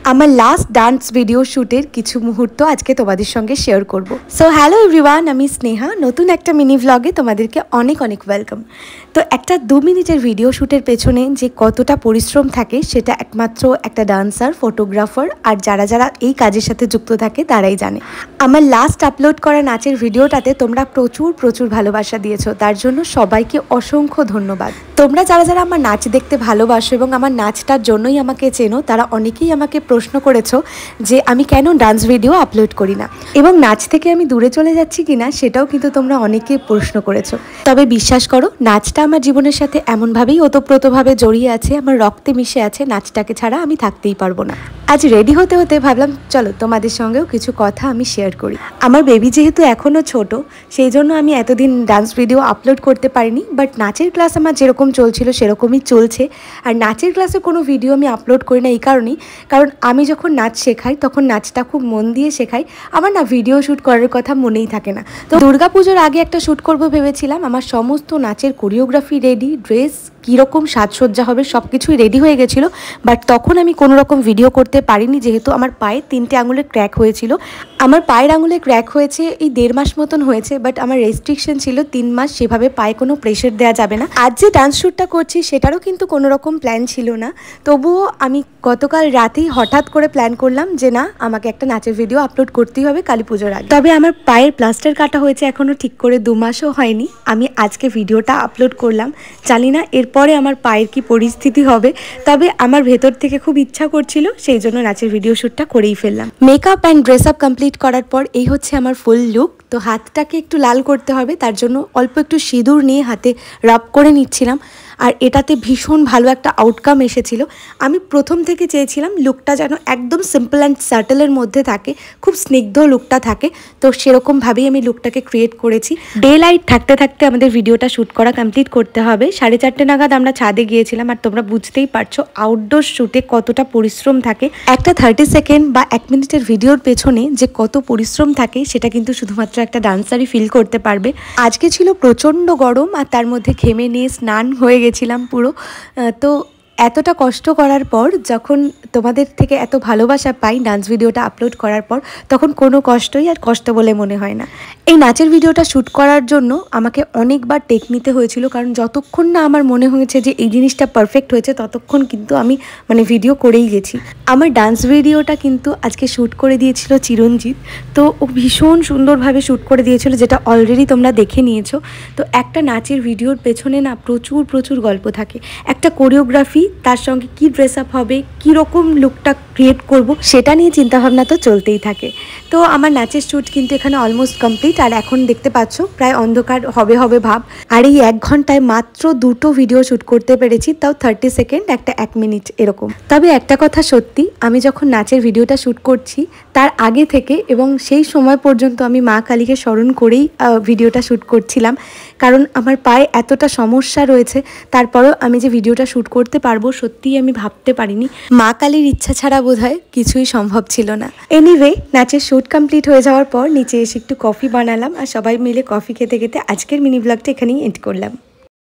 আমার last dance video শ্যুটের কিছু মুহূর্ত আজকে তোমাদের সঙ্গে শেয়ার করব। সো হ্যালো এভরিওয়ান, আমি স্নেহা, নতুন একটা মিনি ভ্লগে তোমাদেরকে অনেক অনেক ওয়েলকাম। তো একটা 2 মিনিটের ভিডিও শ্যুটের পেছনে যে কতটা পরিশ্রম থাকে সেটা একমাত্র একটা ডান্সার, ফটোগ্রাফার আর যারা যারা এই কাজের সাথে যুক্ত থাকে তারাই জানে। আমার লাস্ট আপলোড করা নাচের ভিডিওটাতে তোমরা প্রচুর ভালোবাসা দিয়েছো, তার জন্য সবাইকে অসংখ্য ধন্যবাদ। তোমরা যারা যারা আমার নাচ দেখতে ভালোবাসো এবং আমার নাচটার জন্যই আমাকে চেনো, তারা অনেকেই আমাকে প্রশ্ন করেছো যে আমি কেন ডান্স ভিডিও আপলোড করি না এবং নাচ থেকে আমি দূরে চলে যাচ্ছি কিনা, সেটাও কিন্তু তোমরা অনেকে প্রশ্ন করেছো। তবে বিশ্বাস করো, নাচটা আমার জীবনের সাথে এমনভাবেই ওতপ্রোতভাবে জড়িয়ে আছে, আমার রক্তে মিশে আছে, নাচটাকে ছাড়া আমি থাকতেই পারবো না। আজ রেডি হতে হতে ভাবলাম চলো তোমাদের সঙ্গেও কিছু কথা আমি শেয়ার করি। আমার বেবি যেহেতু এখনও ছোট, সেই জন্য আমি এতদিন ডান্স ভিডিও আপলোড করতে পারিনি, বাট নাচের ক্লাস আমার যেরকম চলছিল সেরকমই চলছে। আর নাচের ক্লাসে কোনো ভিডিও আমি আপলোড করি না এই কারণেই, কারণ আমি যখন নাচ শেখাই তখন নাচটা খুব মন দিয়ে শেখাই, আমার না ভিডিও শ্যুট করার কথা মনেই থাকে না। তো দুর্গাপুজোর আগে একটা শ্যুট করবো ভেবেছিলাম, আমার সমস্ত নাচের কোরিওগ্রাফি রেডি, ড্রেস কীরকম সাজসজ্জা হবে সব কিছুই রেডি হয়ে গেছিলো, বাট তখন আমি কোনো রকম ভিডিও করতে পারিনি, যেহেতু আমার পায়ে 3টে আঙুলের ক্র্যাক হয়েছিল। আমার পায়ের আঙুলে ক্র্যাক হয়েছে এই 1.5 মাস মতন হয়েছে, বাট আমার রেস্ট্রিকশন ছিল 3 মাস, সেভাবে পায়ে কোনো প্রেশার দেওয়া যাবে না। আজ যে ডান্স শ্যুটটা করছি সেটারও কিন্তু কোনো রকম প্ল্যান ছিল না, তবুও আমি গতকাল রাতেই হঠাৎ করে প্ল্যান করলাম যে না, আমাকে একটা নাচের ভিডিও আপলোড করতেই হবে কালী পুজোর আগে। তবে আমার পায়ের প্লাস্টার কাটা হয়েছে এখনও ঠিক করে 2 মাসও হয়নি। আমি আজকে ভিডিওটা আপলোড করলাম, জানি না এরপরে আমার পায়ের কি পরিস্থিতি হবে, তবে আমার ভেতর থেকে খুব ইচ্ছা করছিল, সেই জন্য নাচের ভিডিও শ্যুটটা করেই ফেললাম। Makeup and dress up complete করার পর এই হচ্ছে আমার ফুল লুক। তো হাতটাকে একটু লাল করতে হবে, তার জন্য অল্প একটু সিঁদুর নিয়ে হাতে রাব করে নিচ্ছিলাম, আর এটাতে ভীষণ ভালো একটা আউটকাম এসেছিল। আমি প্রথম থেকে চেয়েছিলাম লুকটা যেন একদম সিম্পল অ্যান্ড সাটলের মধ্যে থাকে, খুব স্নিগ্ধ লুকটা থাকে, তো সেরকমভাবেই আমি লুকটাকে ক্রিয়েট করেছি। ডে লাইট থাকতে থাকতে আমাদের ভিডিওটা শ্যুট করা কমপ্লিট করতে হবে। 4:30 নাগাদ আমরা ছাদে গিয়েছিলাম, আর তোমরা বুঝতেই পারছো আউটডোর শ্যুটে কতটা পরিশ্রম থাকে। একটা 30 সেকেন্ড বা 1 মিনিটের ভিডিওর পেছনে যে কত পরিশ্রম থাকে সেটা কিন্তু শুধুমাত্র একটা ডান্সারই ফিল করতে পারবে। আজকে ছিল প্রচণ্ড গরম, আর তার মধ্যে ঘেমে নিয়ে স্নান হয়ে গেছিলাম পুরো। তো এতটা কষ্ট করার পর যখন তোমাদের থেকে এত ভালোবাসা পাই ডান্স ভিডিওটা আপলোড করার পর, তখন কোনো কষ্টই আর কষ্ট বলে মনে হয় না। এই নাচের ভিডিওটা শ্যুট করার জন্য আমাকে অনেকবার টেক নিতে হয়েছিল, কারণ যতক্ষণ না আমার মনে হয়েছে যে এই জিনিসটা পারফেক্ট হয়েছে ততক্ষণ কিন্তু আমি ভিডিও করেই গেছি। আমার ডান্স ভিডিওটা কিন্তু আজকে শ্যুট করে দিয়েছিল চিরঞ্জিত, তো ও ভীষণ সুন্দরভাবে শ্যুট করে দিয়েছিল, যেটা অলরেডি তোমরা দেখে নিয়েছো। তো একটা নাচের ভিডিওর পেছনে না প্রচুর গল্প থাকে, একটা কোরিওগ্রাফি, তার সঙ্গে কি ড্রেস আপ হবে, কীরকম লুকটা ক্রিয়েট করব, সেটা নিয়ে চিন্তাভাবনা তো চলতেই থাকে। তো আমার নাচের শ্যুট কিন্তু এখানে অলমোস্ট কমপ্লিট, আর এখন দেখতে পাচ্ছ প্রায় অন্ধকার হবে ভাব। আর এই 1 ঘন্টায় মাত্র 2টো ভিডিও শ্যুট করতে পেরেছি, তাও 30 সেকেন্ড, একটা 1 মিনিট এরকম। তবে একটা কথা সত্যি, আমি যখন নাচের ভিডিওটা শ্যুট করছি তার আগে থেকে এবং সেই সময় পর্যন্ত আমি মা কালীকে স্মরণ করেই ভিডিওটা শ্যুট করছিলাম, কারণ আমার পায়ে এতটা সমস্যা রয়েছে, তারপরেও আমি যে ভিডিওটা শ্যুট করতে পারবো সত্যিই আমি ভাবতে পারিনি। মা কালীর ইচ্ছা ছাড়া বোধহয় কিছুই সম্ভব ছিল না। এনিওয়ে, নাচের শ্যুট কমপ্লিট হয়ে যাওয়ার পর নিচে এসে একটু কফি বানালাম, আর সবাই মিলে কফি খেতে খেতে আজকের মিনি ব্লগটা এখানেই এন্ড করলাম।